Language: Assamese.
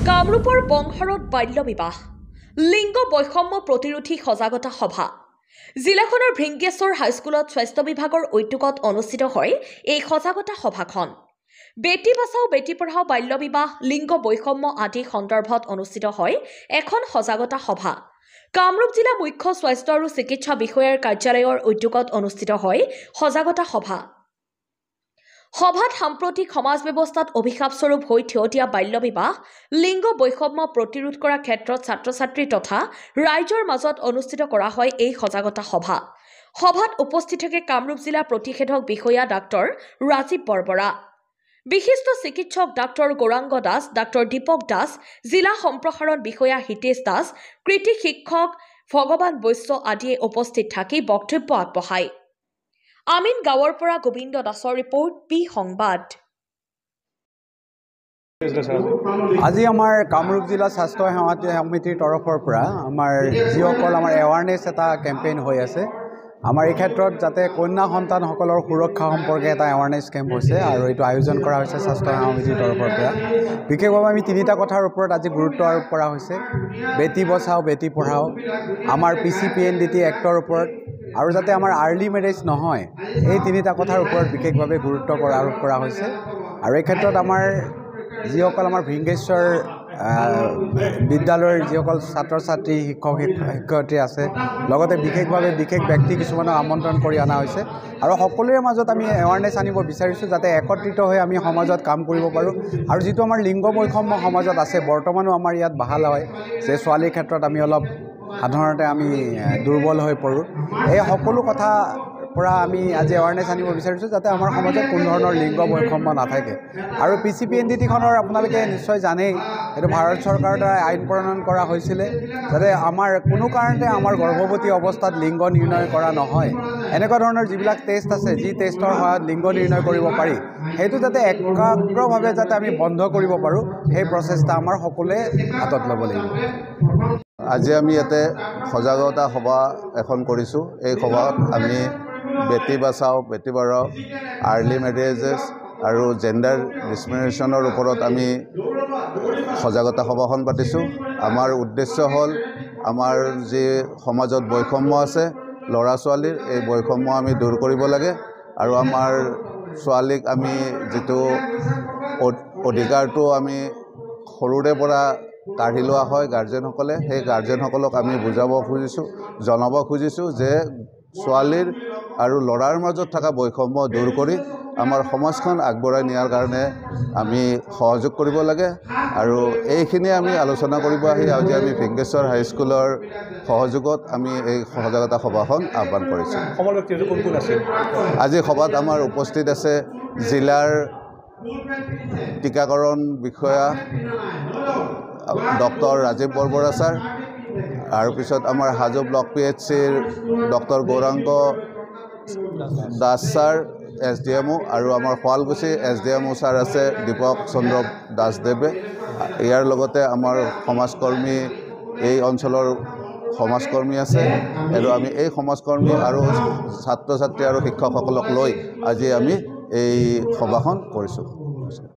কামৰূপৰ বংশৰত বাল্য বিবাহ লিংগ বৈষম্য প্ৰতিৰোধী সজাগতা সভা জিলাখনৰ ভৃংগেশ্বৰ হাইস্কুলত স্বাস্থ্য বিভাগৰ উদ্যোগত অনুষ্ঠিত হয় এই সজাগতা সভাখন বেটি বাঁচাও বেটি পঢ়াও বাল্য বিবাহ লিংগ বৈষম্য আদি সন্দৰ্ভত অনুষ্ঠিত হয় এখন সজাগতা সভা কামৰূপ জিলা মুখ্য স্বাস্থ্য আৰু চিকিৎসা বিষয়াৰ কাৰ্যালয়ৰ উদ্যোগত অনুষ্ঠিত হয় সজাগতা সভা সভাত সাম্প্ৰতিক সমাজ ব্যৱস্থাত অভিশাপস্বৰূপ হৈ থিয় দিয়া বাল্য বিবাহ লিংগ বৈষম্য প্ৰতিৰোধ কৰাৰ ক্ষেত্ৰত ছাত্ৰ-ছাত্ৰী তথা ৰাইজৰ মাজত অনুষ্ঠিত কৰা হয় এই সজাগতা সভা সভাত উপস্থিত থাকে কামৰূপ জিলা প্ৰতিষেধক বিষয়া ডাক্তৰ ৰাজীৱ বৰবৰা বিশিষ্ট চিকিৎসক ডাক্তৰ গৌৰাংগ দাস ডাক্তৰ দীপক দাস জিলা সম্প্ৰসাৰণ বিষয়া হিতেশ দাস কৃতি শিক্ষক ভগৱান বৈশ্য আদিয়ে উপস্থিত থাকি বক্তব্য আগবঢ়ায় আমিন গাঁৱৰ পৰা গোবিন্দ দাসৰ ৰিপৰ্ট পি সংবাদ আজি আমাৰ কামৰূপ জিলা স্বাস্থ্য সেৱা সমিতিৰ তৰফৰ পৰা আমাৰ যিসকল আমাৰ এৱাৰনেছ এটা কেম্পেইন হৈ আছে আমাৰ এই ক্ষেত্ৰত যাতে কন্যা সন্তানসকলৰ সুৰক্ষা সম্পৰ্কে এটা এৱাৰনেছ কেম্প হৈছে আৰু এইটো আয়োজন কৰা হৈছে স্বাস্থ্য সেৱা সমিতিৰ তৰফৰ পৰা বিশেষভাৱে আমি তিনিটা কথাৰ ওপৰত আজি গুৰুত্ব আৰোপ কৰা হৈছে বেটি বচাও বেটি পঢ়াও আমাৰ PCPNDT এক্টৰ ওপৰত আৰু যাতে আমাৰ আৰ্লি মেৰেজ নহয় এই তিনিটা কথাৰ ওপৰত বিশেষভাৱে গুৰুত্ব আৰোপ কৰা হৈছে আৰু এই ক্ষেত্ৰত আমাৰ যিসকল আমাৰ ভৃংগেশ্বৰ বিদ্যালয়ৰ যিসকল ছাত্ৰ ছাত্ৰী শিক্ষক শিক্ষয়িত্ৰী আছে লগতে বিশেষভাৱে বিশেষ ব্যক্তি কিছুমানক আমন্ত্ৰণ কৰি অনা হৈছে আৰু সকলোৰে মাজত আমি এৱাৰনেছ আনিব বিচাৰিছোঁ যাতে একত্ৰিত হৈ আমি সমাজত কাম কৰিব পাৰোঁ আৰু যিটো আমাৰ লিংগ বৈষম্য সমাজত আছে বৰ্তমানো আমাৰ ইয়াত বাহাল হয় যে ছোৱালীৰ ক্ষেত্ৰত আমি অলপ সাধাৰণতে আমি দুৰ্বল হৈ পৰোঁ এই সকলো কথা পৰা আমি আজি এৱাৰনেছ আনিব বিচাৰিছোঁ যাতে আমাৰ সমাজত কোনো ধৰণৰ লিংগ বৈষম্য নাথাকে আৰু PCPNDTখনৰ আপোনালোকে নিশ্চয় জানেই এইটো ভাৰত চৰকাৰৰ দ্বাৰা আইন প্ৰণয়ন কৰা হৈছিলে যাতে আমাৰ কোনো কাৰণতে আমাৰ গৰ্ভৱতী অৱস্থাত লিংগ নিৰ্ণয় কৰা নহয় এনেকুৱা ধৰণৰ যিবিলাক টেষ্ট আছে যি টেষ্টৰ সহায়ত লিংগ নিৰ্ণয় কৰিব পাৰি সেইটো যাতে একাগ্ৰভাৱে যাতে আমি বন্ধ কৰিব পাৰোঁ সেই প্ৰচেষ্টা আমাৰ সকলোৱে হাতত ল'ব লাগিব আজি আমি ইয়াতে সজাগতা সভা এখন কৰিছোঁ এই সভাত আমি বেটি বাচাও বেটি পঢ়াও আৰ্লি মেৰেজেছ আৰু জেণ্ডাৰ ডিছক্ৰিমিনেশ্যনৰ ওপৰত আমি সজাগতা সভাখন পাতিছোঁ আমাৰ উদ্দেশ্য হ'ল আমাৰ যি সমাজত বৈষম্য আছে ল'ৰা ছোৱালীৰ এই বৈষম্য আমি দূৰ কৰিব লাগে আৰু আমাৰ ছোৱালীক আমি যিটো অধিকাৰটো আমি সৰুৰে পৰা কাঢ়ি লোৱা হয় গাৰ্জেনসকলে সেই গাৰ্জেনসকলক আমি বুজাব খুজিছোঁ জনাব খুজিছোঁ যে ছোৱালীৰ আৰু ল'ৰাৰ মাজত থকা বৈষম্য দূৰ কৰি আমাৰ সমাজখন আগবঢ়াই নিয়াৰ কাৰণে আমি সহযোগ কৰিব লাগে আৰু এইখিনি আমি আলোচনা কৰিব আহি আজি আমি ভৃংগেশ্বৰ হাইস্কুলৰ সহযোগত আমি এই সজাগতা সভাখন আহ্বান কৰিছোঁ আজি সভাত আমাৰ উপস্থিত আছে জিলাৰ টীকাকৰণ বিষয়া ডক্টৰ ৰাজীৱ বৰবৰা ছাৰ আৰু পিছত আমাৰ হাজো ব্লক PHCৰ doctor Gaurang Das sir SDMO আৰু আমাৰ শুৱালকুছি SDMO ছাৰ আছে দীপক চন্দ্ৰ দাসদেৱে ইয়াৰ লগতে আমাৰ সমাজকৰ্মী এই অঞ্চলৰ সমাজকৰ্মী আছে আৰু আমি এই সমাজকৰ্মী আৰু ছাত্ৰ ছাত্ৰী আৰু শিক্ষকসকলক লৈ আজি আমি এই সভাখন কৰিছোঁ